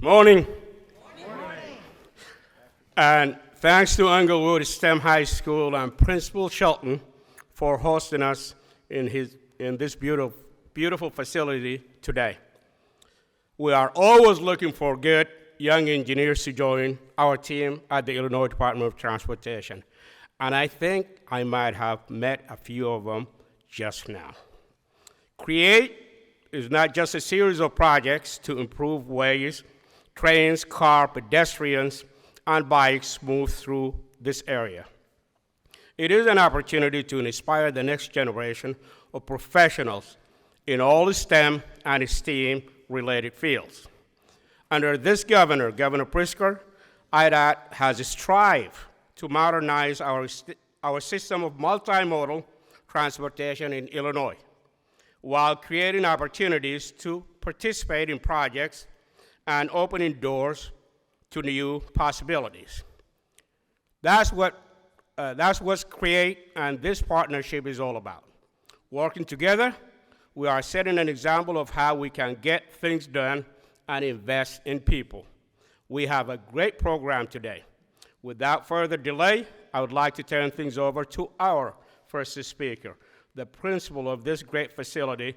Morning. And thanks to Englewood STEM High School and Principal Shelton for hosting us in this beautiful facility today. We are always looking for good young engineers to join our team at the Illinois Department of Transportation. And I think I might have met a few of them just now. CREATE is not just a series of projects to improve ways trains, cars, pedestrians, and bikes move through this area. It is an opportunity to inspire the next generation of professionals in all STEM and STEAM-related fields. Under this governor, Governor Pritzker, IDOT has strived to modernize our system of multimodal transportation in Illinois, while creating opportunities to participate in projects and opening doors to new possibilities. That's what's CREATE and this partnership is all about. Working together, we are setting an example of how we can get things done and invest in people. We have a great program today. Without further delay, I would like to turn things over to our first speaker, the principal of this great facility,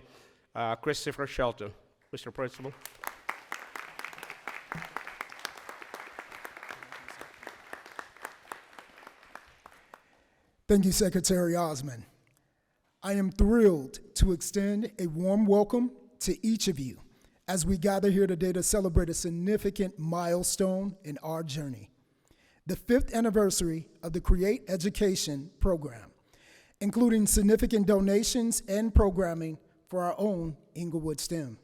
Christopher Shelton. Mr. Principal. Thank you, Secretary Osmond. I am thrilled to extend a warm welcome to each of you as we gather here today to celebrate a significant milestone in our journey, the 5th anniversary of the CREATE Education program, including significant donations and programming for our own Englewood STEM.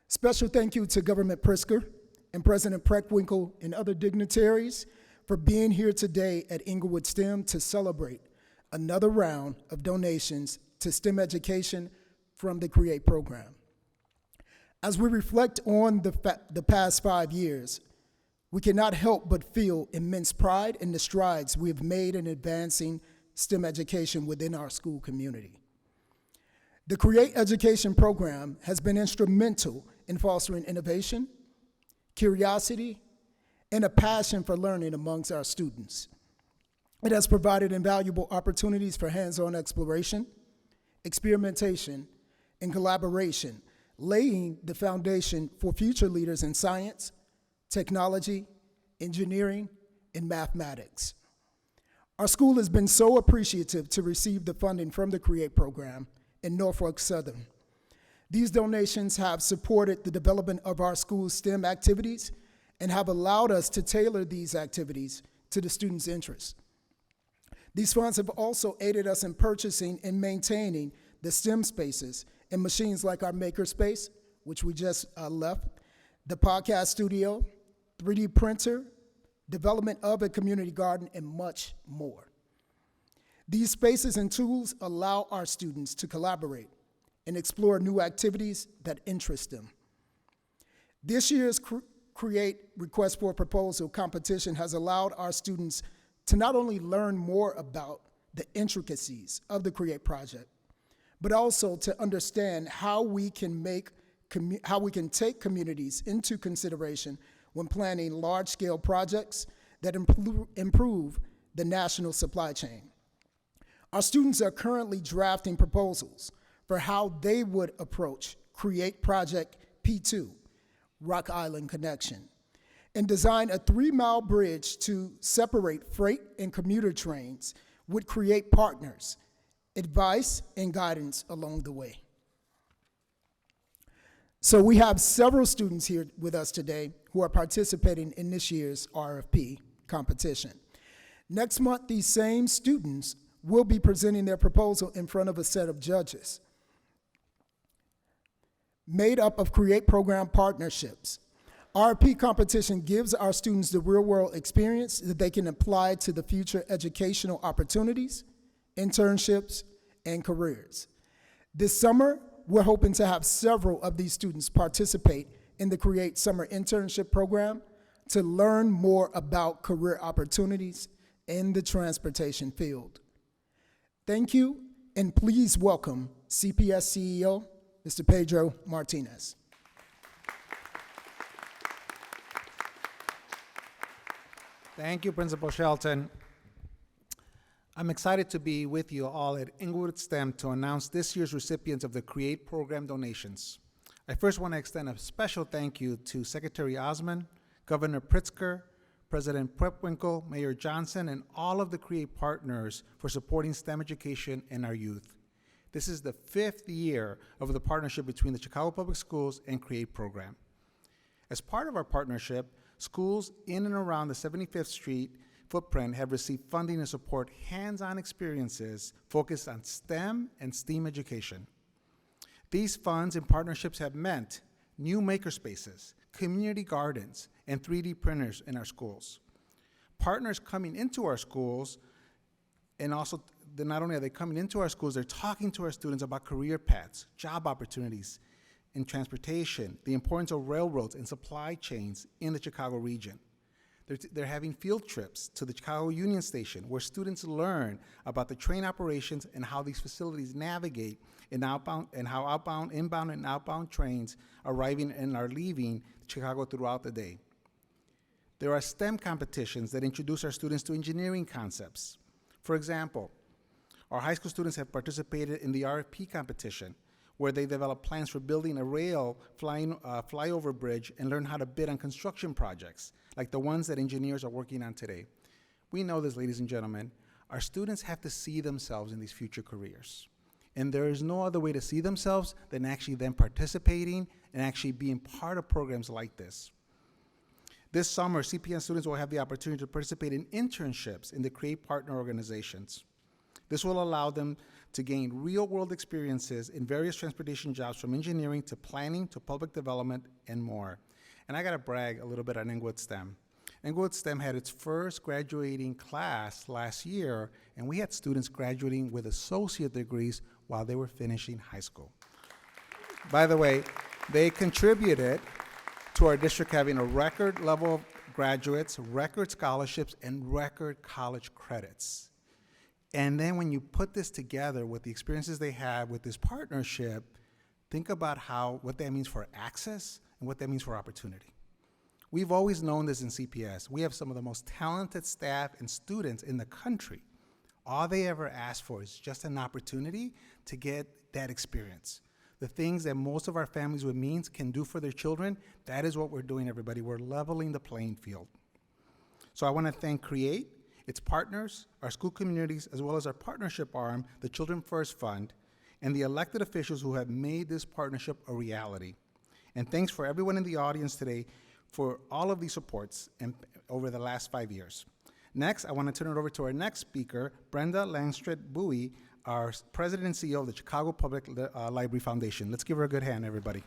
Special thank you to Governor Pritzker and President Preckwinkle and other dignitaries for being here today at Englewood STEM to celebrate another round of donations to STEM education from the CREATE program. As we reflect on the past 5 years, we cannot help but feel immense pride in the strides we have made in advancing STEM education within our school community. The CREATE education program has been instrumental in fostering innovation, curiosity, and a passion for learning amongst our students. It has provided invaluable opportunities for hands-on exploration, experimentation, and collaboration, laying the foundation for future leaders in science, technology, engineering, and mathematics. Our school has been so appreciative to receive the funding from the CREATE program in Norfolk Southern. These donations have supported the development of our school's STEM activities and have allowed us to tailor these activities to the students' interests. These funds have also aided us in purchasing and maintaining the STEM spaces and machines like our makerspace, which we just left, the podcast studio, 3D printer, development of a community garden, and much more. These spaces and tools allow our students to collaborate and explore new activities that interest them. This year's CREATE Request for Proposal competition has allowed our students to not only learn more about the intricacies of the CREATE project, but also to understand how we can take communities into consideration when planning large-scale projects that improve the national supply chain. Our students are currently drafting proposals for how they would approach CREATE Project P2, Rock Island Connection, and design a 3-mile bridge to separate freight and commuter trains with CREATE partners, advice and guidance along the way. So we have several students here with us today who are participating in this year's RFP competition. Next month, these same students will be presenting their proposal in front of a set of judges made up of CREATE program partnerships. RFP competition gives our students the real-world experience that they can apply to the future educational opportunities, internships, and careers. This summer, we're hoping to have several of these students participate in the CREATE Summer Internship Program to learn more about career opportunities in the transportation field. Thank you, and please welcome CPS CEO, Mr. Pedro Martinez. Thank you, Principal Shelton. I'm excited to be with you all at Englewood STEM to announce this year's recipients of the CREATE program donations. I first want to extend a special thank you to Secretary Osman, Governor Pritzker, President Preckwinkle, Mayor Johnson, and all of the CREATE partners for supporting STEM education in our youth. This is the 5th year of the partnership between the Chicago Public Schools and CREATE program. As part of our partnership, schools in and around the 75th Street footprint have received funding to support hands-on experiences focused on STEM and STEAM education. These funds and partnerships have meant new makerspaces, community gardens, and 3D printers in our schools. Partners coming into our schools, and also not only are they coming into our schools, they're talking to our students about career paths, job opportunities in transportation, the importance of railroads and supply chains in the Chicago region. They're having field trips to the Chicago Union Station where students learn about the train operations and how these facilities navigate in outbound and how outbound, inbound, and outbound trains arriving and are leaving Chicago throughout the day. There are STEM competitions that introduce our students to engineering concepts. For example, our high school students have participated in the RFP competition, where they develop plans for building a rail flyover bridge and learn how to bid on construction projects, like the ones that engineers are working on today. We know this, ladies and gentlemen, our students have to see themselves in these future careers. And there is no other way to see themselves than actually them participating and actually being part of programs like this. This summer, CPN students will have the opportunity to participate in internships in the CREATE partner organizations. This will allow them to gain real-world experiences in various transportation jobs, from engineering to planning to public development and more. And I gotta brag a little bit on Englewood STEM. Englewood STEM had its first graduating class last year, and we had students graduating with associate degrees while they were finishing high school. By the way, they contributed to our district having a record level of graduates, record scholarships, and record college credits. And then when you put this together with the experiences they have with this partnership, think about what that means for access and what that means for opportunity. We've always known this in CPS. We have some of the most talented staff and students in the country. All they ever ask for is just an opportunity to get that experience. The things that most of our families with means can do for their children, that is what we're doing, everybody. We're leveling the playing field. So I want to thank CREATE, its partners, our school communities, as well as our partnership arm, the Children First Fund, and the elected officials who have made this partnership a reality. And thanks for everyone in the audience today for all of these supports over the last 5 years. Next, I want to turn it over to our next speaker, Brenda Langstrid-Bowie, our president and CEO of the Chicago Public Library Foundation. Let's give her a good hand, everybody.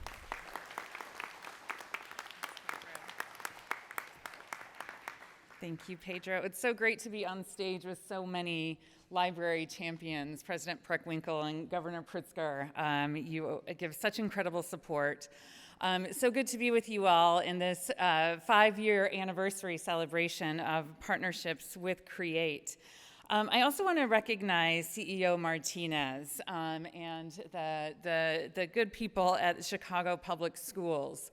Thank you, Pedro. It's so great to be on stage with so many library champions, President Preckwinkle and Governor Pritzker. You give such incredible support. So good to be with you all in this 5-year anniversary celebration of partnerships with CREATE. I also want to recognize CEO Martinez and the good people at Chicago Public Schools.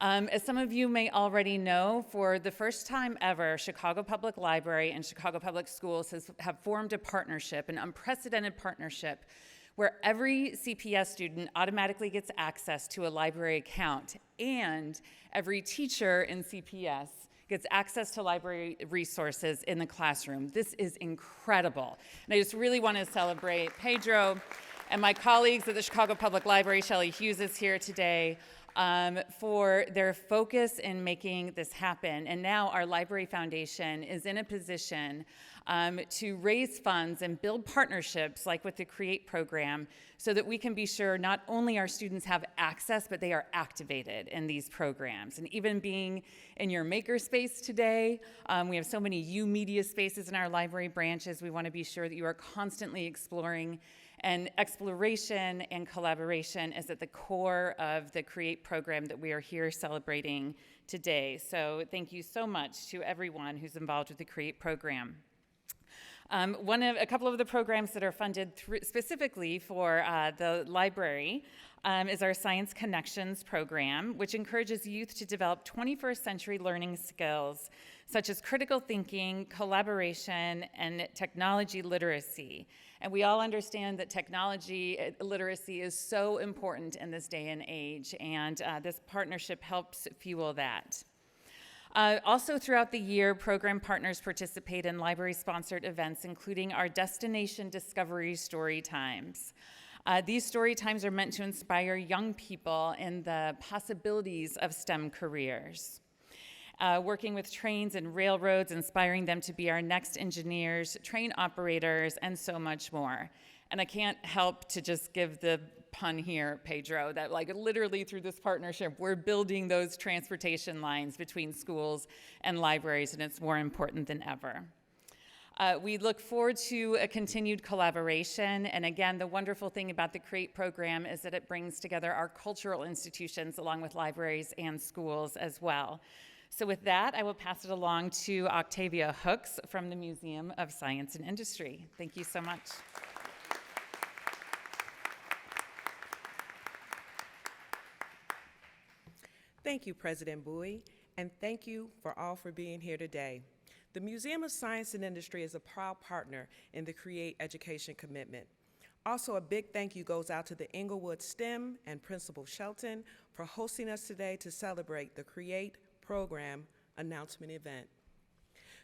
As some of you may already know, for the first time ever, Chicago Public Library and Chicago Public Schools have formed a partnership, an unprecedented partnership, where every CPS student automatically gets access to a library account, and every teacher in CPS gets access to library resources in the classroom. This is incredible. And I just really want to celebrate Pedro and my colleagues at the Chicago Public Library. Shelley Hughes is here today. For their focus in making this happen. And now our Library Foundation is in a position to raise funds and build partnerships like with the CREATE program so that we can be sure not only our students have access, but they are activated in these programs. And even being in your makerspace today, we have so many U-Media spaces in our library branches. We want to be sure that you are constantly exploring, and exploration and collaboration is at the core of the CREATE program that we are here celebrating today. So thank you so much to everyone who's involved with the CREATE program. A couple of the programs that are funded specifically for the library is our Science Connections program, which encourages youth to develop 21st century learning skills such as critical thinking, collaboration, and technology literacy. And we all understand that technology literacy is so important in this day and age, and this partnership helps fuel that. Also throughout the year, program partners participate in library-sponsored events, including our Destination Discovery Story Times. These story times are meant to inspire young people in the possibilities of STEM careers. Working with trains and railroads, inspiring them to be our next engineers, train operators, and so much more. And I can't help to just give the pun here, Pedro, that like literally through this partnership, we're building those transportation lines between schools and libraries, and it's more important than ever. We look forward to a continued collaboration, and again, the wonderful thing about the CREATE program is that it brings together our cultural institutions along with libraries and schools as well. So with that, I will pass it along to Octavia Hooks from the Museum of Science and Industry. Thank you so much. Thank you, President Bowie, and thank you for being here today. The Museum of Science and Industry is a proud partner in the CREATE education commitment. Also, a big thank you goes out to the Englewood STEM and Principal Shelton for hosting us today to celebrate the CREATE program announcement event.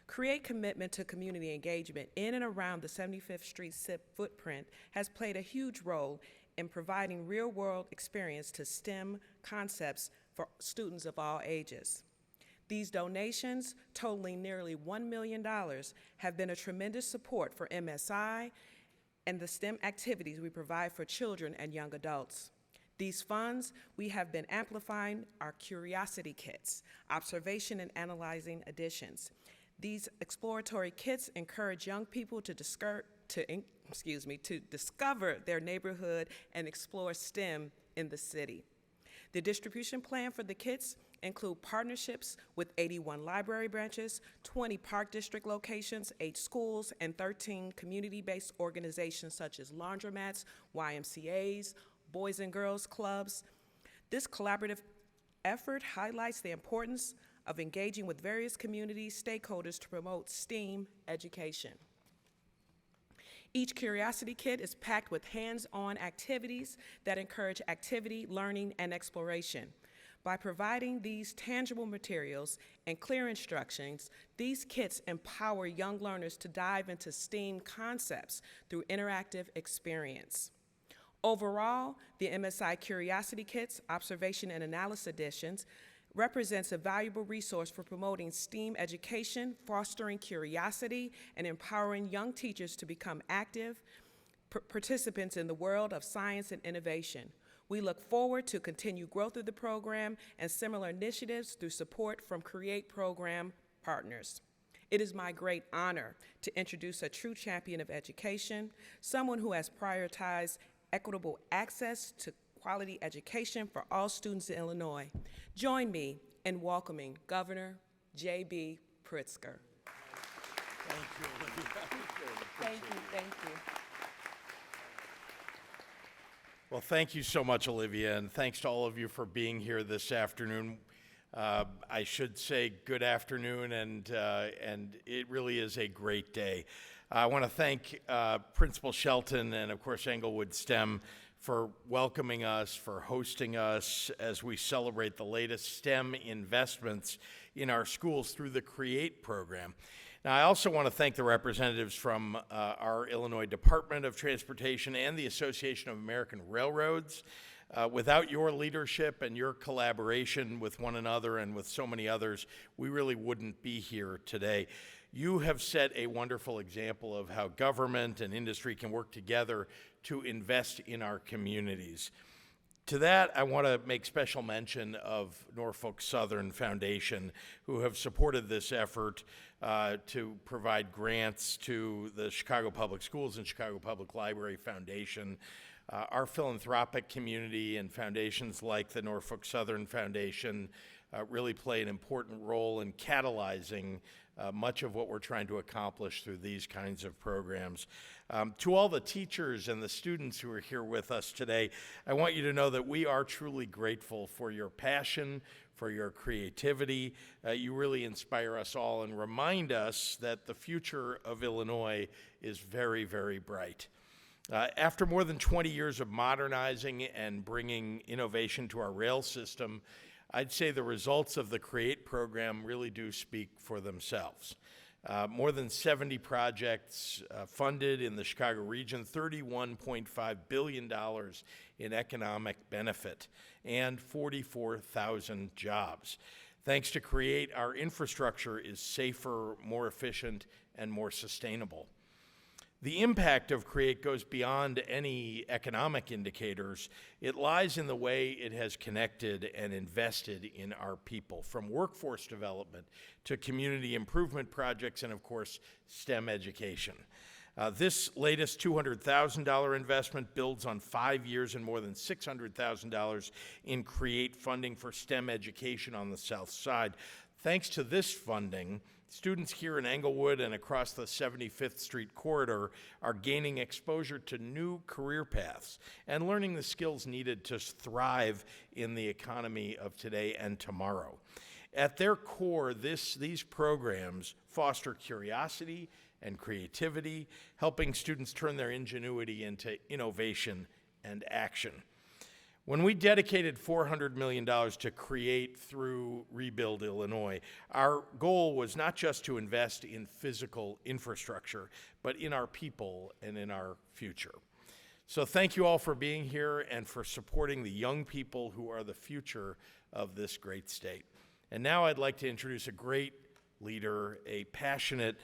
CREATE commitment to community engagement in and around the 75th Street SIP footprint has played a huge role in providing real-world experience to STEM concepts for students of all ages. These donations, totaling nearly $1 million, have been a tremendous support for MSI and the STEM activities we provide for children and young adults. These funds, we have been amplifying our curiosity kits, observation and analyzing editions. These exploratory kits encourage young people to discover their neighborhood and explore STEM in the city. The distribution plan for the kits include partnerships with 81 library branches, 20 Park District locations, 8 schools, and 13 community-based organizations such as laundromats, YMCAs, Boys and Girls Clubs. This collaborative effort highlights the importance of engaging with various community stakeholders to promote STEAM education. Each Curiosity Kit is packed with hands-on activities that encourage activity, learning, and exploration. By providing these tangible materials and clear instructions, these kits empower young learners to dive into STEAM concepts through interactive experience. Overall, the MSI Curiosity Kits, Observation and Analysis Editions, represents a valuable resource for promoting STEAM education, fostering curiosity, and empowering young teachers to become active participants in the world of science and innovation. We look forward to continued growth of the program and similar initiatives through support from CREATE program partners. It is my great honor to introduce a true champion of education, someone who has prioritized equitable access to quality education for all students in Illinois. Join me in welcoming Governor J.B. Pritzker. Thank you, Olivia. Thank you. Well, thank you so much, Olivia, and thanks to all of you for being here this afternoon. I should say good afternoon, and it really is a great day. I want to thank Principal Shelton and, of course, Englewood STEM for welcoming us, for hosting us as we celebrate the latest STEM investments in our schools through the CREATE program. Now, I also want to thank the representatives from our Illinois Department of Transportation and the Association of American Railroads. Without your leadership and your collaboration with one another and with so many others, we really wouldn't be here today. You have set a wonderful example of how government and industry can work together to invest in our communities. To that, I want to make special mention of Norfolk Southern Foundation, who have supported this effort to provide grants to the Chicago Public Schools and Chicago Public Library Foundation. Our philanthropic community and foundations like the Norfolk Southern Foundation really play an important role in catalyzing much of what we're trying to accomplish through these kinds of programs. To all the teachers and the students who are here with us today, I want you to know that we are truly grateful for your passion, for your creativity. You really inspire us all and remind us that the future of Illinois is very, very bright. After more than 20 years of modernizing and bringing innovation to our rail system, I'd say the results of the CREATE program really do speak for themselves. More than 70 projects funded in the Chicago region, $31.5 billion in economic benefit, and 44,000 jobs. Thanks to CREATE, our infrastructure is safer, more efficient, and more sustainable. The impact of CREATE goes beyond any economic indicators. It lies in the way it has connected and invested in our people, from workforce development to community improvement projects and, of course, STEM education. This latest $200,000 investment builds on 5 years and more than $600,000 in CREATE funding for STEM education on the south side. Thanks to this funding, students here in Englewood and across the 75th Street corridor are gaining exposure to new career paths and learning the skills needed to thrive in the economy of today and tomorrow. At their core, these programs foster curiosity and creativity, helping students turn their ingenuity into innovation and action. When we dedicated $400 million to CREATE through Rebuild Illinois, our goal was not just to invest in physical infrastructure, but in our people and in our future. So thank you all for being here and for supporting the young people who are the future of this great state. And now I'd like to introduce a great leader, a passionate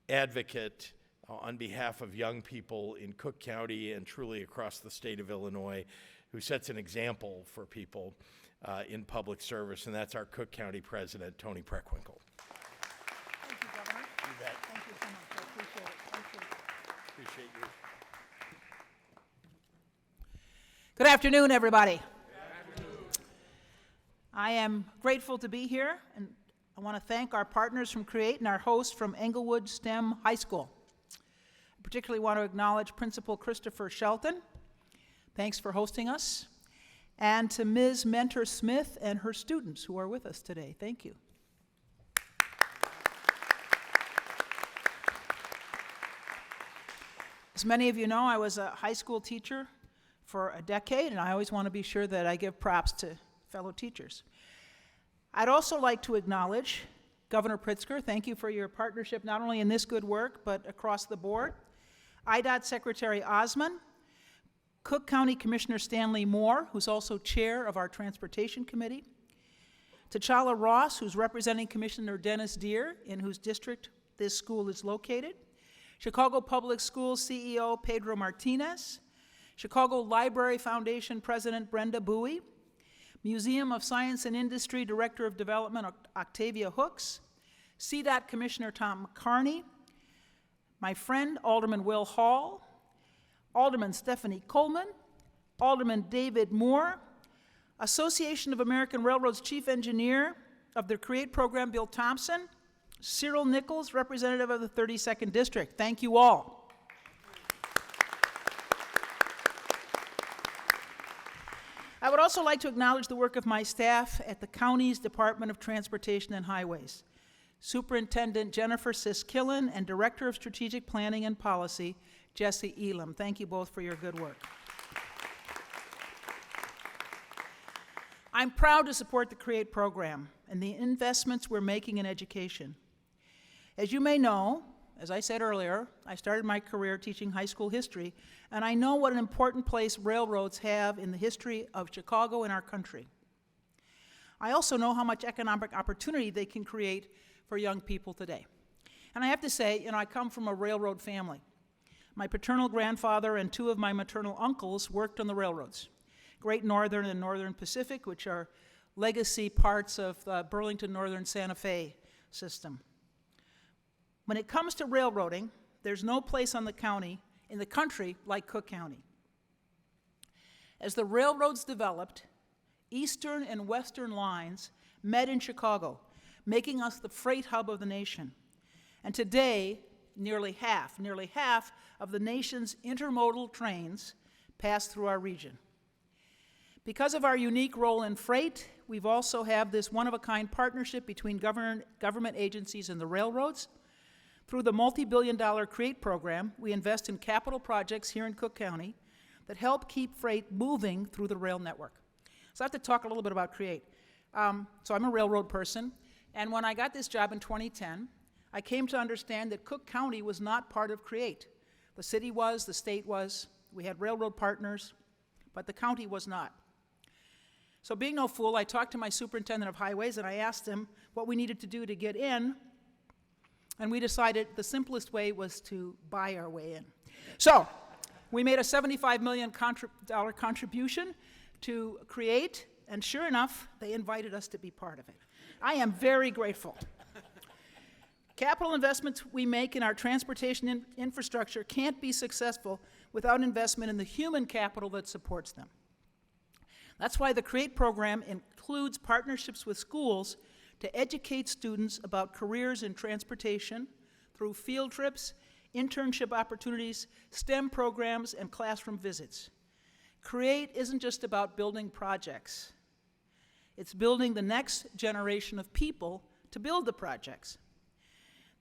advocate on behalf of young people in Cook County and truly across the state of Illinois, who sets an example for people in public service, and that's our Cook County President, Tony Preckwinkle. Thank you, Governor. You bet. Thank you so much. I appreciate it. Thank you. Appreciate you. Good afternoon, everybody. Good afternoon. I am grateful to be here, and I want to thank our partners from CREATE and our hosts from Englewood STEM High School. I particularly want to acknowledge Principal Christopher Shelton. Thanks for hosting us. And to Ms. Mentor Smith and her students who are with us today. Thank you. As many of you know, I was a high school teacher for a decade, and I always want to be sure that I give props to fellow teachers. I'd also like to acknowledge Governor Pritzker. Thank you for your partnership, not only in this good work, but across the board. IDOT Secretary Osman, Cook County Commissioner Stanley Moore, who's also chair of our Transportation Committee, T'Challa Ross, who's representing Commissioner Dennis Deere, in whose district this school is located, Chicago Public Schools CEO Pedro Martinez, Chicago Library Foundation President Brenda Bowie, Museum of Science and Industry Director of Development Octavia Hooks, CDOT Commissioner Tom McCarney, my friend Alderman Will Hall, Alderman Stephanie Coleman, Alderman David Moore, Association of American Railroads Chief Engineer of the CREATE program, Bill Thompson, Cyril Nichols, representative of the 32nd District. Thank you all. I would also like to acknowledge the work of my staff at the county's Department of Transportation and Highways. Superintendent Jennifer Siskillen and Director of Strategic Planning and Policy, Jesse Elam. Thank you both for your good work. I'm proud to support the CREATE program and the investments we're making in education. As you may know, as I said earlier, I started my career teaching high school history, and I know what an important place railroads have in the history of Chicago and our country. I also know how much economic opportunity they can create for young people today. And I have to say, I come from a railroad family. My paternal grandfather and two of my maternal uncles worked on the railroads, Great Northern and Northern Pacific, which are legacy parts of the Burlington Northern Santa Fe system. When it comes to railroading, there's no place in the country like Cook County. As the railroads developed, eastern and western lines met in Chicago, making us the freight hub of the nation. And today, nearly half of the nation's intermodal trains pass through our region. Because of our unique role in freight, we've also have this one-of-a-kind partnership between government agencies and the railroads. Through the multi-billion-dollar CREATE program, we invest in capital projects here in Cook County that help keep freight moving through the rail network. So I have to talk a little bit about CREATE. So I'm a railroad person, and when I got this job in 2010, I came to understand that Cook County was not part of CREATE. The city was, the state was, we had railroad partners, but the county was not. So being no fool, I talked to my superintendent of highways and I asked him what we needed to do to get in, and we decided the simplest way was to buy our way in. So we made a $75 million contribution to CREATE, and sure enough, they invited us to be part of it. I am very grateful. Capital investments we make in our transportation infrastructure can't be successful without investment in the human capital that supports them. That's why the CREATE program includes partnerships with schools to educate students about careers in transportation through field trips, internship opportunities, STEM programs, and classroom visits. CREATE isn't just about building projects. It's building the next generation of people to build the projects.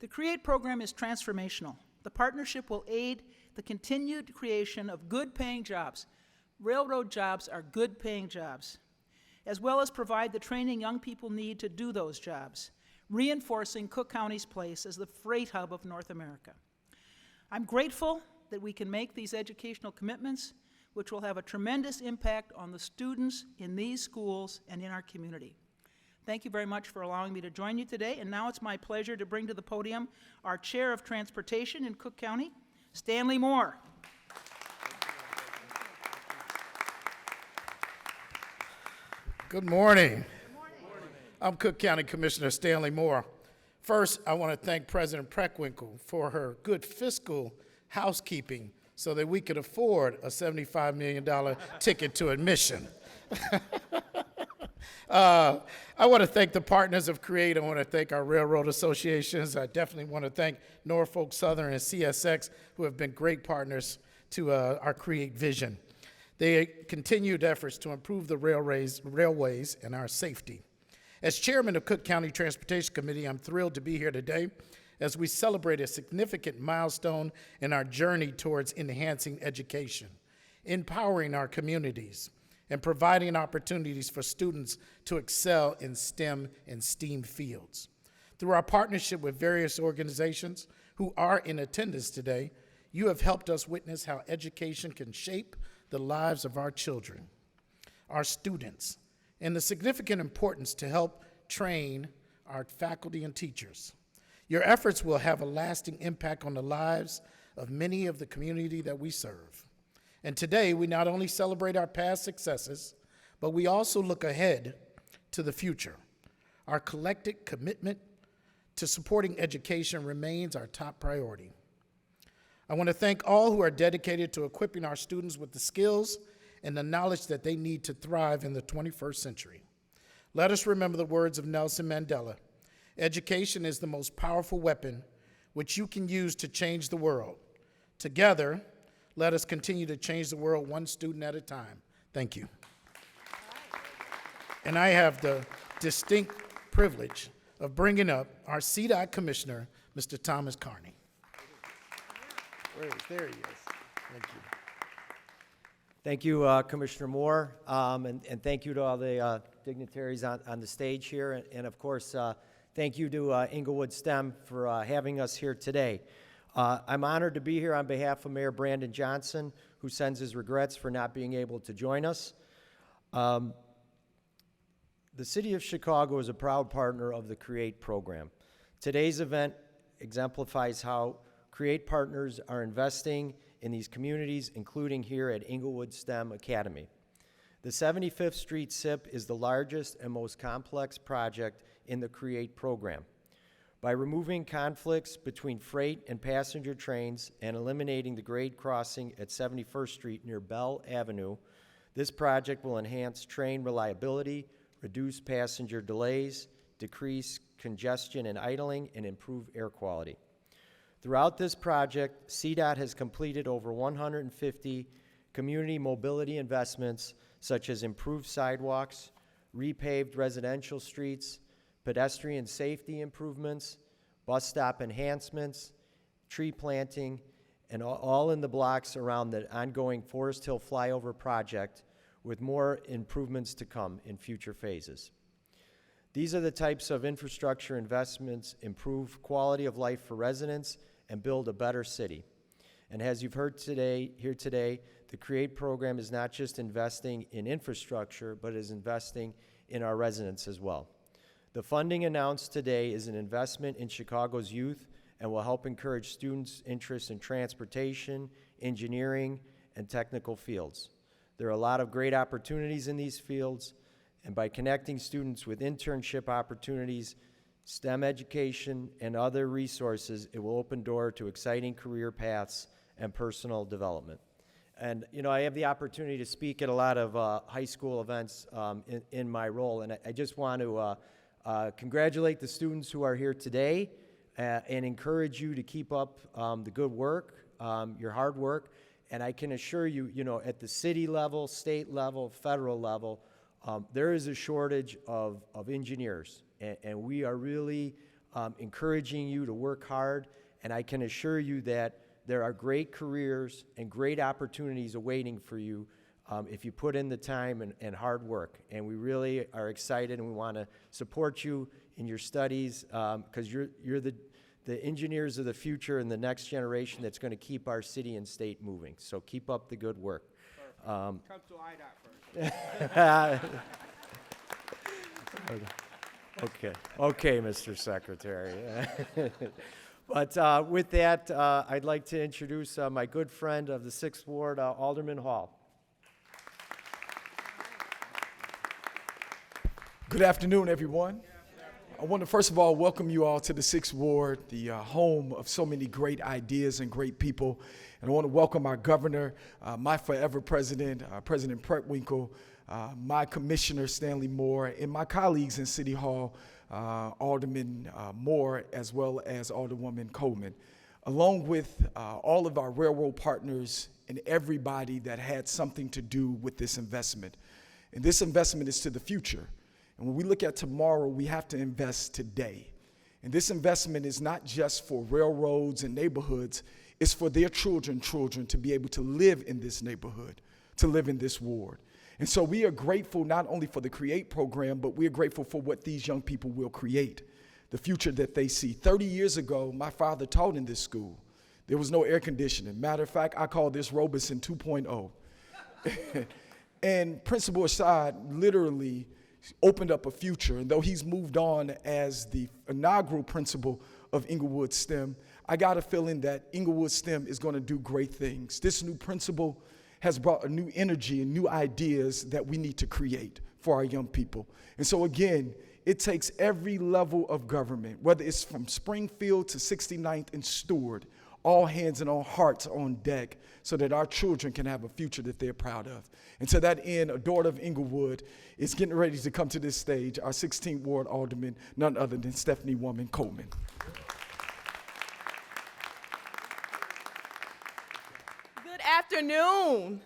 The CREATE program is transformational. The partnership will aid the continued creation of good-paying jobs. Railroad jobs are good-paying jobs, as well as provide the training young people need to do those jobs, reinforcing Cook County's place as the freight hub of North America. I'm grateful that we can make these educational commitments, which will have a tremendous impact on the students in these schools and in our community. Thank you very much for allowing me to join you today, and now it's my pleasure to bring to the podium our Chair of Transportation in Cook County, Stanley Moore. Good morning. I'm Cook County Commissioner Stanley Moore. First, I want to thank President Preckwinkle for her good fiscal housekeeping so that we could afford a $75 million ticket to admission. I want to thank the partners of CREATE. I want to thank our railroad associations. I definitely want to thank Norfolk Southern and CSX, who have been great partners to our CREATE vision. They continued efforts to improve the railways and our safety. As chairman of Cook County Transportation Committee, I'm thrilled to be here today as we celebrate a significant milestone in our journey towards enhancing education, empowering our communities, and providing opportunities for students to excel in STEM and STEAM fields. Through our partnership with various organizations who are in attendance today, you have helped us witness how education can shape the lives of our children, our students, and the significant importance to help train our faculty and teachers. Your efforts will have a lasting impact on the lives of many of the community that we serve. And today, we not only celebrate our past successes, but we also look ahead to the future. Our collective commitment to supporting education remains our top priority. I want to thank all who are dedicated to equipping our students with the skills and the knowledge that they need to thrive in the 21st century. Let us remember the words of Nelson Mandela. Education is the most powerful weapon which you can use to change the world. Together, let us continue to change the world one student at a time. Thank you. And I have the distinct privilege of bringing up our CDOT Commissioner, Mr. Thomas Carney. There he is. Thank you. Thank you, Commissioner Moore, and thank you to all the dignitaries on the stage here, and of course, thank you to Englewood STEM for having us here today. I'm honored to be here on behalf of Mayor Brandon Johnson, who sends his regrets for not being able to join us. The City of Chicago is a proud partner of the CREATE program. Today's event exemplifies how CREATE partners are investing in these communities, including here at Englewood STEM Academy. The 75th Street SIP is the largest and most complex project in the CREATE program. By removing conflicts between freight and passenger trains and eliminating the grade crossing at 71st Street near Bell Avenue, this project will enhance train reliability, reduce passenger delays, decrease congestion and idling, and improve air quality. Throughout this project, CDOT has completed over 150 community mobility investments, such as improved sidewalks, repaved residential streets, pedestrian safety improvements, bus stop enhancements, tree planting, and all in the blocks around the ongoing Forest Hill Flyover project, with more improvements to come in future phases. These are the types of infrastructure investments improve quality of life for residents and build a better city. And as you've heard here today, the CREATE program is not just investing in infrastructure, but is investing in our residents as well. The funding announced today is an investment in Chicago's youth and will help encourage students' interest in transportation, engineering, and technical fields. There are a lot of great opportunities in these fields, and by connecting students with internship opportunities, STEM education, and other resources, it will open door to exciting career paths and personal development. And you know, I have the opportunity to speak at a lot of high school events in my role, and I just want to congratulate the students who are here today and encourage you to keep up the good work, your hard work. And I can assure you, you know, at the city level, state level, federal level, there is a shortage of engineers, and we are really encouraging you to work hard. And I can assure you that there are great careers and great opportunities awaiting for you if you put in the time and hard work. And we really are excited, and we want to support you in your studies because you're the engineers of the future and the next generation that's going to keep our city and state moving. So keep up the good work. Come to IDOT first. Okay, Mr. Secretary. But with that, I'd like to introduce my good friend of the 6th Ward, Alderman Hall. Good afternoon, everyone. I want to first of all welcome you all to the 6th Ward, the home of so many great ideas and great people. And I want to welcome our governor, my forever president, President Preckwinkle, my commissioner, Stanley Moore, and my colleagues in City Hall, Alderman Moore, as well as Alderwoman Coleman, along with all of our railroad partners and everybody that had something to do with this investment. And this investment is to the future. And when we look at tomorrow, we have to invest today. And this investment is not just for railroads and neighborhoods, it's for their children to be able to live in this neighborhood, to live in this ward. And so we are grateful not only for the CREATE program, but we are grateful for what these young people will create, the future that they see. 30 years ago, my father taught in this school. There was no air conditioning. Matter of fact, I call this Robeson 2.0. And Principal Assad literally opened up a future. And though he's moved on as the inaugural principal of Englewood STEM, I got a feeling that Englewood STEM is going to do great things. This new principal has brought a new energy and new ideas that we need to create for our young people. And so again, it takes every level of government, whether it's from Springfield to 69th and Stewart, all hands and all hearts on deck so that our children can have a future that they're proud of. And to that end, a daughter of Englewood is getting ready to come to this stage, our 16th Ward Alderman, none other than Stephanie Woman Coleman. Good afternoon.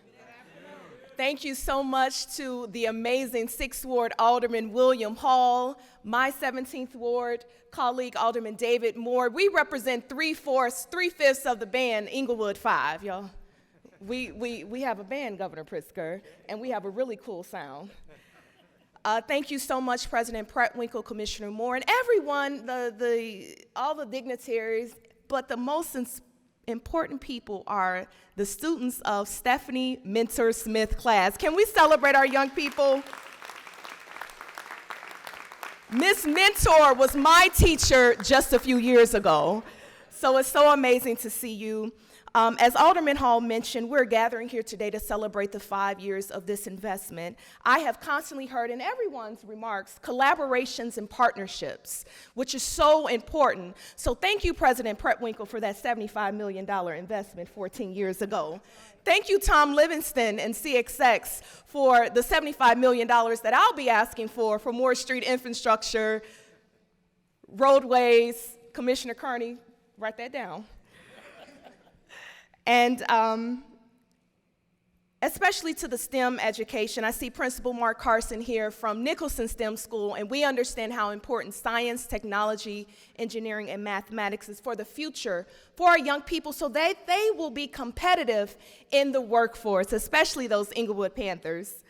Thank you so much to the amazing 6th Ward Alderman William Hall, my 17th Ward colleague Alderman David Moore. We represent 3/5 of the band Englewood 5, y'all. We have a band, Governor Pritzker, and we have a really cool sound. Thank you so much, President Preckwinkle, Commissioner Moore, and everyone, all the dignitaries, but the most important people are the students of Stephanie Mentor Smith class. Can we celebrate our young people? Miss Mentor was my teacher just a few years ago, so it's so amazing to see you. As Alderman Hall mentioned, we're gathering here today to celebrate the 5 years of this investment. I have constantly heard in everyone's remarks collaborations and partnerships, which is so important. So thank you, President Preckwinkle, for that $75 million investment 14 years ago. Thank you, Tom Livingston and CXX, for the $75 million that I'll be asking for more street infrastructure, roadways. Commissioner Kearney, write that down. And especially to the STEM education. I see Principal Mark Carson here from Nicholson STEM School, and we understand how important science, technology, engineering, and mathematics is for the future for our young people, so they will be competitive in the workforce, especially those Englewood Panthers.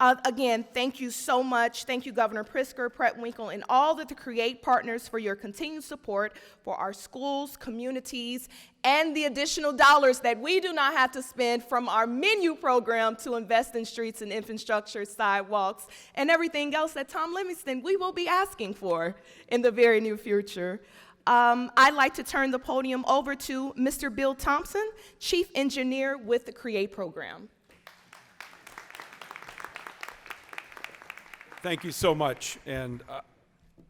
Again, thank you so much. Thank you, Governor Pritzker, Preckwinkle, and all the CREATE partners for your continued support for our schools, communities, and the additional dollars that we do not have to spend from our menu program to invest in streets and infrastructure, sidewalks, and everything else that Tom Livingston we will be asking for in the very near future. I'd like to turn the podium over to Mr. Bill Thompson, Chief Engineer with the CREATE program. Thank you so much. And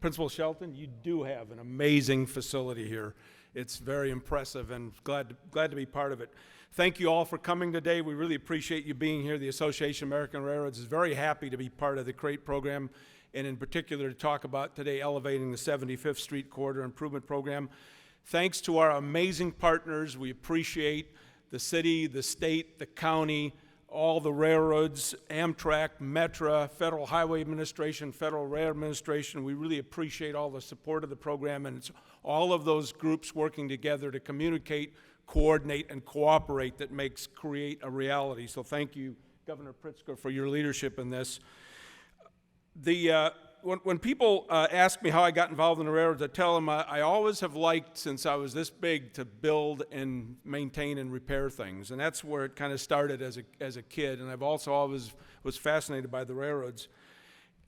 Principal Shelton, you do have an amazing facility here. It's very impressive, and glad to be part of it. Thank you all for coming today. We really appreciate you being here. The Association of American Railroads is very happy to be part of the CREATE program, and in particular to talk about today elevating the 75th Street Corridor Improvement Program. Thanks to our amazing partners. We appreciate the city, the state, the county, all the railroads, Amtrak, Metra, Federal Highway Administration, Federal Rail Administration. We really appreciate all the support of the program, and it's all of those groups working together to communicate, coordinate, and cooperate that makes CREATE a reality. So thank you, Governor Pritzker, for your leadership in this. When people ask me how I got involved in the railroads, I tell them I always have liked, since I was this big, to build and maintain and repair things. And that's where it kind of started as a kid. And I've also always was fascinated by the railroads.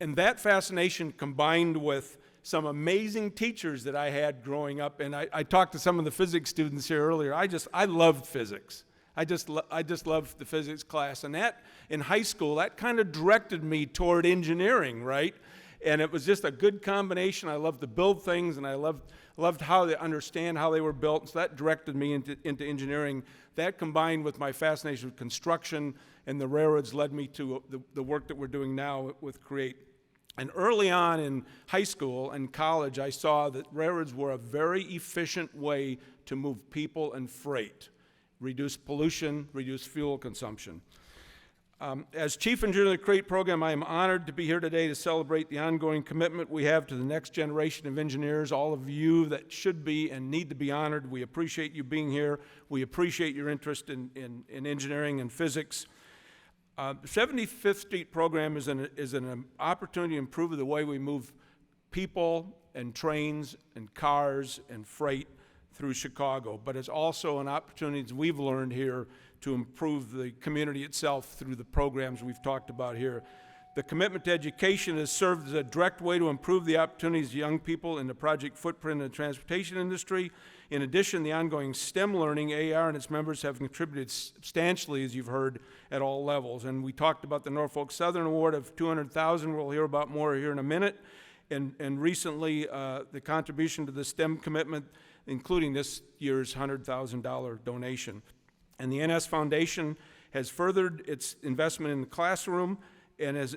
And that fascination combined with some amazing teachers that I had growing up. And I talked to some of the physics students here earlier. I loved physics. I just loved the physics class. And that, in high school, that kind of directed me toward engineering, right? And it was just a good combination. I loved to build things, and I loved how they understand how they were built. And so that directed me into engineering. That combined with my fascination with construction and the railroads led me to the work that we're doing now with CREATE. And early on in high school and college, I saw that railroads were a very efficient way to move people and freight, reduce pollution, reduce fuel consumption. As Chief Engineer of the CREATE program, I am honored to be here today to celebrate the ongoing commitment we have to the next generation of engineers, all of you that should be and need to be honored. We appreciate you being here. We appreciate your interest in engineering and physics. The 75th Street program is an opportunity to improve the way we move people and trains and cars and freight through Chicago, but it's also an opportunity, as we've learned here, to improve the community itself through the programs we've talked about here. The commitment to education has served as a direct way to improve the opportunities of young people in the project footprint in the transportation industry. In addition, the ongoing STEM learning, AAR and its members have contributed substantially, as you've heard, at all levels. And we talked about the Norfolk Southern Award of $200,000. We'll hear about more here in a minute. And recently, the contribution to the STEM commitment, including this year's $100,000 donation. And the NS Foundation has furthered its investment in the classroom and has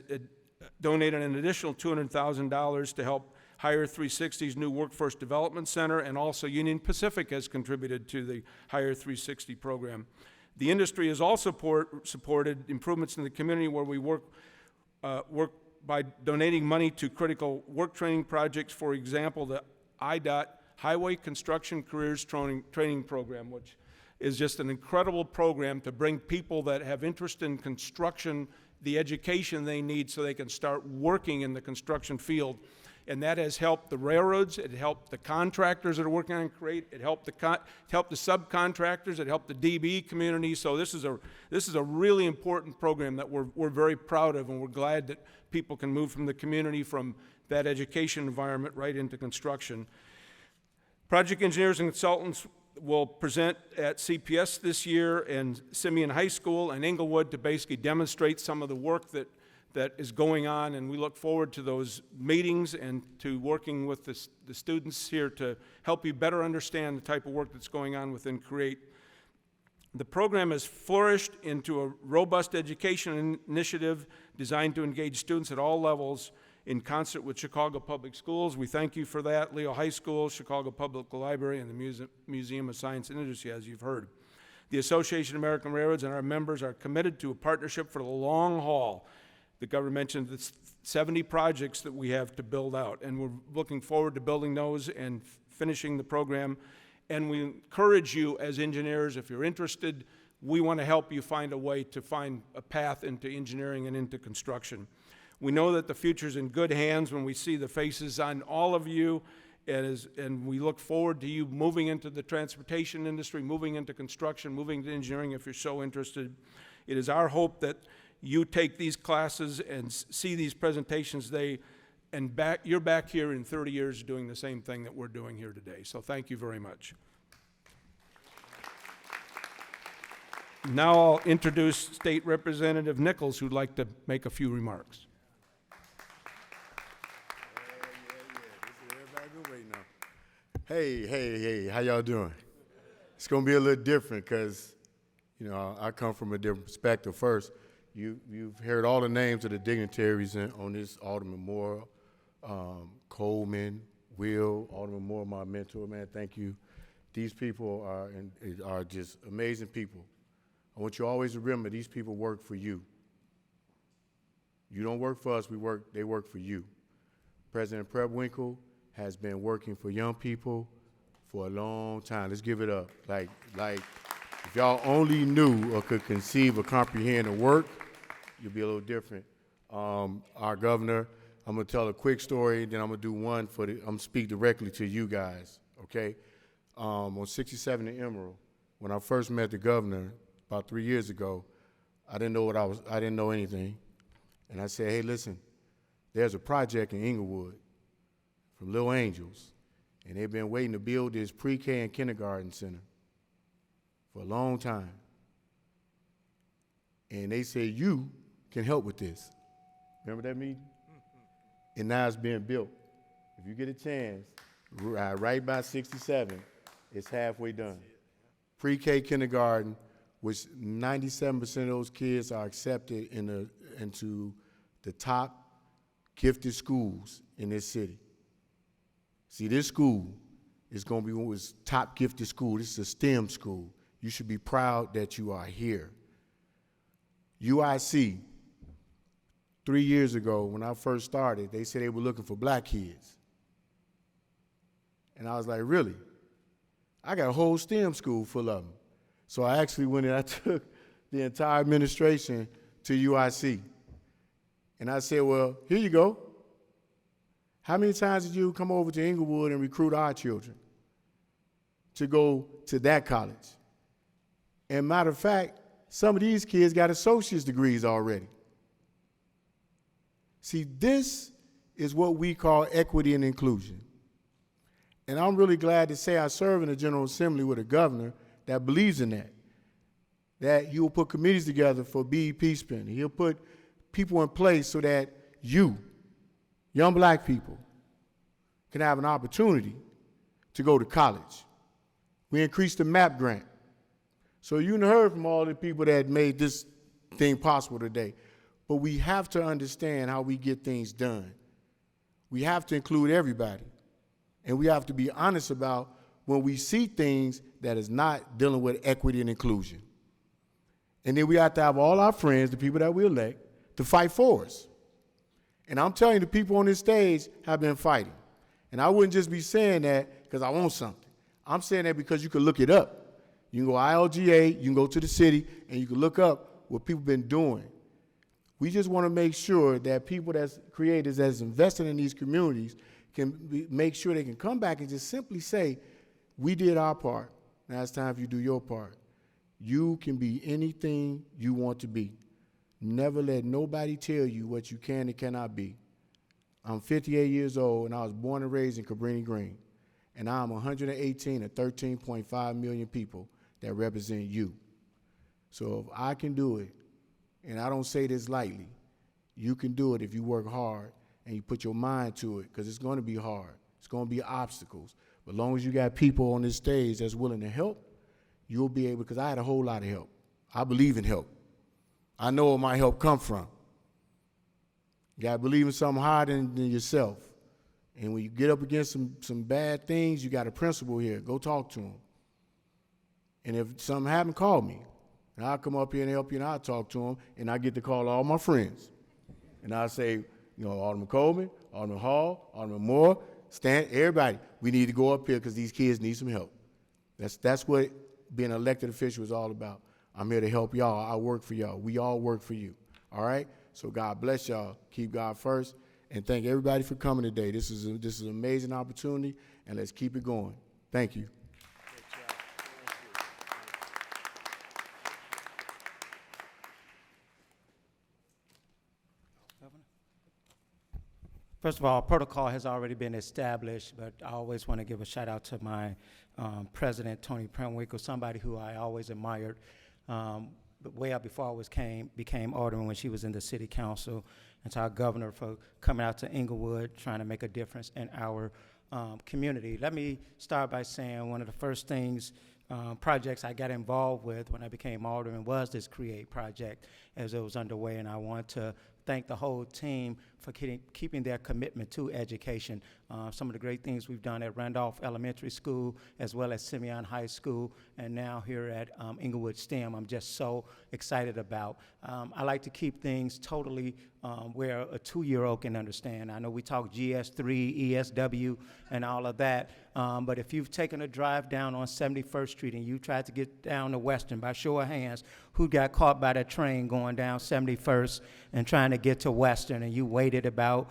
donated an additional $200,000 to help Hire 360's new Workforce Development Center, and also Union Pacific has contributed to the Hire 360 program. The industry has also supported improvements in the community where we work by donating money to critical work training projects, for example, the IDOT Highway Construction Careers Training Program, which is just an incredible program to bring people that have interest in construction the education they need so they can start working in the construction field. And that has helped the railroads, it helped the contractors that are working on CREATE, it helped the subcontractors, it helped the DB community. So this is a really important program that we're very proud of, and we're glad that people can move from the community, from that education environment right into construction. Project engineers and consultants will present at CPS this year and Simeon High School and Englewood to basically demonstrate some of the work that is going on, and we look forward to those meetings and to working with the students here to help you better understand the type of work that's going on within CREATE. The program has flourished into a robust education initiative designed to engage students at all levels in concert with Chicago Public Schools. We thank you for that, Leo High School, Chicago Public Library, and the Museum of Science and Industry, as you've heard. The Association of American Railroads and our members are committed to a partnership for the long haul. The governor mentioned the 70 projects that we have to build out, and we're looking forward to building those and finishing the program. And we encourage you as engineers, if you're interested, we want to help you find a way to find a path into engineering and into construction. We know that the future's in good hands when we see the faces on all of you, and we look forward to you moving into the transportation industry, moving into construction, moving to engineering if you're so interested. It is our hope that you take these classes and see these presentations you're back here in 30 years doing the same thing that we're doing here today. So thank you very much. Now I'll introduce State Representative Nichols, who'd like to make a few remarks. Hey, how y'all doing? It's gonna be a little different because, I come from a different perspective. First, you've heard all the names of the dignitaries on this Alderman Moore, Coleman, Will, Alderman Moore, my mentor, man, thank you. These people are just amazing people. I want you to always remember these people work for you. You don't work for us, they work for you. President Preckwinkle has been working for young people for a long time. Let's give it up. Like if y'all only knew or could conceive or comprehend the work, you'd be a little different. Our governor, I'm gonna tell a quick story, then I'm gonna do one I'm gonna speak directly to you guys, okay? On 67 in Emerald, when I first met the governor about 3 years ago, I didn't know anything. And I said, hey, listen, there's a project in Englewood from Little Angels, and they've been waiting to build this pre-K and kindergarten center for a long time. And they said, you can help with this. Remember that meeting? And now it's being built. If you get a chance, right by 67, it's halfway done. Pre-K kindergarten, which 97% of those kids are accepted into the top gifted schools in this city. See, this school is going to be one of the top gifted school. This is a STEM school. You should be proud that you are here. UIC, 3 years ago when I first started, they said they were looking for black kids. And I was like, really? I got a whole STEM school full of them. So I actually went and I took the entire administration to UIC. And I said, well, here you go. How many times did you come over to Englewood and recruit our children to go to that college? And matter of fact, some of these kids got associate's degrees already. See, this is what we call equity and inclusion. And I'm really glad to say I serve in the General Assembly with a governor that believes in that he will put committees together for BEP spending. He'll put people in place so that you, young black people, can have an opportunity to go to college. We increased the MAP grant. So you heard from all the people that made this thing possible today. But we have to understand how we get things done. We have to include everybody. And we have to be honest about when we see things that is not dealing with equity and inclusion. And then we have to have all our friends, the people that we elect, to fight for us. And I'm telling you, the people on this stage have been fighting. And I wouldn't just be saying that because I want something. I'm saying that because you can look it up. You can go ILGA, you can go to the city, and you can look up what people have been doing. We just want to make sure that people that's creators that's invested in these communities can make sure they can come back and just simply say, we did our part. Now it's time for you to do your part. You can be anything you want to be. Never let nobody tell you what you can and cannot be. I'm 58 years old, and I was born and raised in Cabrini Green. And I'm 118 of 13.5 million people that represent you. So if I can do it, and I don't say this lightly, you can do it if you work hard and you put your mind to it, because it's going to be hard. It's going to be obstacles. But as long as you got people on this stage that's willing to help, you'll be able, because I had a whole lot of help. I believe in help. I know where my help come from. You got to believe in something higher than yourself. And when you get up against some bad things, you got a principal here. Go talk to them. And if something happened, call me. And I'll come up here and help you, and I'll talk to them, and I get to call all my friends. And I'll say, you know, Alderman Coleman, Alderman Hall, Alderman Moore, Stan, everybody, we need to go up here because these kids need some help. That's what being an elected official is all about. I'm here to help y'all. I work for y'all. We all work for you. All right? So God bless y'all. Keep God first. And thank everybody for coming today. This is an amazing opportunity, and let's keep it going. Thank you. First of all, protocol has already been established, but I always want to give a shout out to my president, Tony Preckwinkle, somebody who I always admired way up before I became alderman when she was in the city council, and to our governor for coming out to Englewood, trying to make a difference in our community. Let me start by saying one of the first things, projects I got involved with when I became alderman was this CREATE project as it was underway, and I want to thank the whole team for keeping their commitment to education. Some of the great things we've done at Randolph Elementary School, as well as Simeon High School, and now here at Englewood STEM, I'm just so excited about. I like to keep things totally where a 2-year-old can understand. I know we talk GS3, ESW, and all of that, but if you've taken a drive down on 71st Street and you tried to get down to Western, by show of hands, who got caught by that train going down 71st and trying to get to Western, and you waited about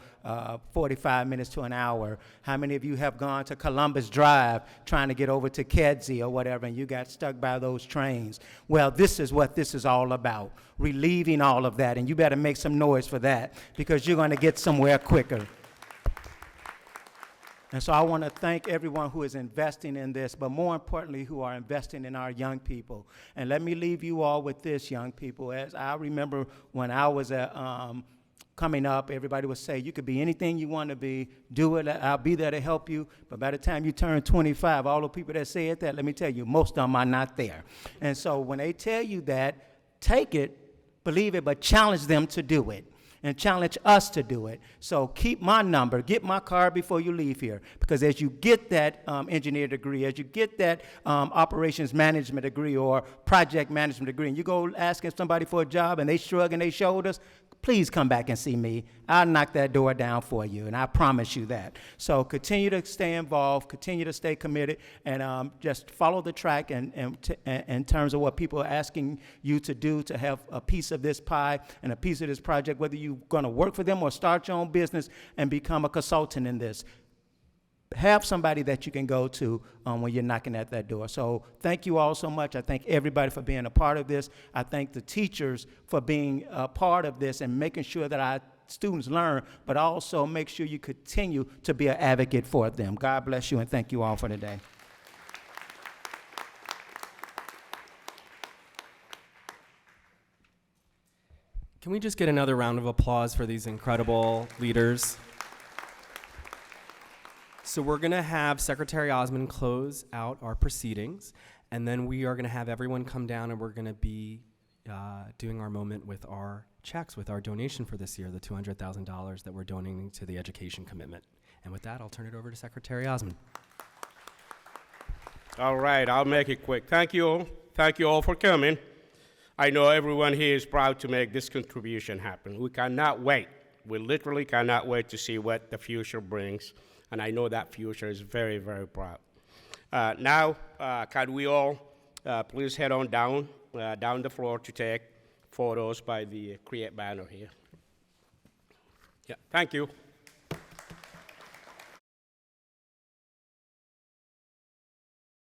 45 minutes to an hour? How many of you have gone to Columbus Drive trying to get over to Kedzie or whatever, and you got stuck by those trains? Well, this is what this is all about, relieving all of that, and you better make some noise for that because you're going to get somewhere quicker. And so I want to thank everyone who is investing in this, but more importantly, who are investing in our young people. And let me leave you all with this, young people. As I remember when I was coming up, everybody would say, you could be anything you want to be, do it, I'll be there to help you. But by the time you turn 25, all the people that said that, let me tell you, most of them are not there. And so when they tell you that, take it, believe it, but challenge them to do it. And challenge us to do it. So keep my number, get my card before you leave here, because as you get that engineer degree, as you get that operations management degree or project management degree, and you go asking somebody for a job and they shrugging their shoulders, please come back and see me. I'll knock that door down for you, and I promise you that. So continue to stay involved, continue to stay committed, and just follow the track in terms of what people are asking you to do to have a piece of this pie and a piece of this project, whether you're going to work for them or start your own business and become a consultant in this. Have somebody that you can go to when you're knocking at that door. So thank you all so much. I thank everybody for being a part of this. I thank the teachers for being a part of this and making sure that our students learn, but also make sure you continue to be an advocate for them. God bless you, and thank you all for today. Can we just get another round of applause for these incredible leaders? So we're going to have Secretary Osmond close out our proceedings, and then we are going to have everyone come down, and we're going to be doing our moment with our checks, with our donation for this year, the $200,000 that we're donating to the education commitment. And with that, I'll turn it over to Secretary Osmond. All right, I'll make it quick. Thank you all. Thank you all for coming. I know everyone here is proud to make this contribution happen. We cannot wait. We literally cannot wait to see what the future brings. And I know that future is very, very proud. Now, can we all please head on down the floor to take photos by the CREATE banner here. Yeah, thank you.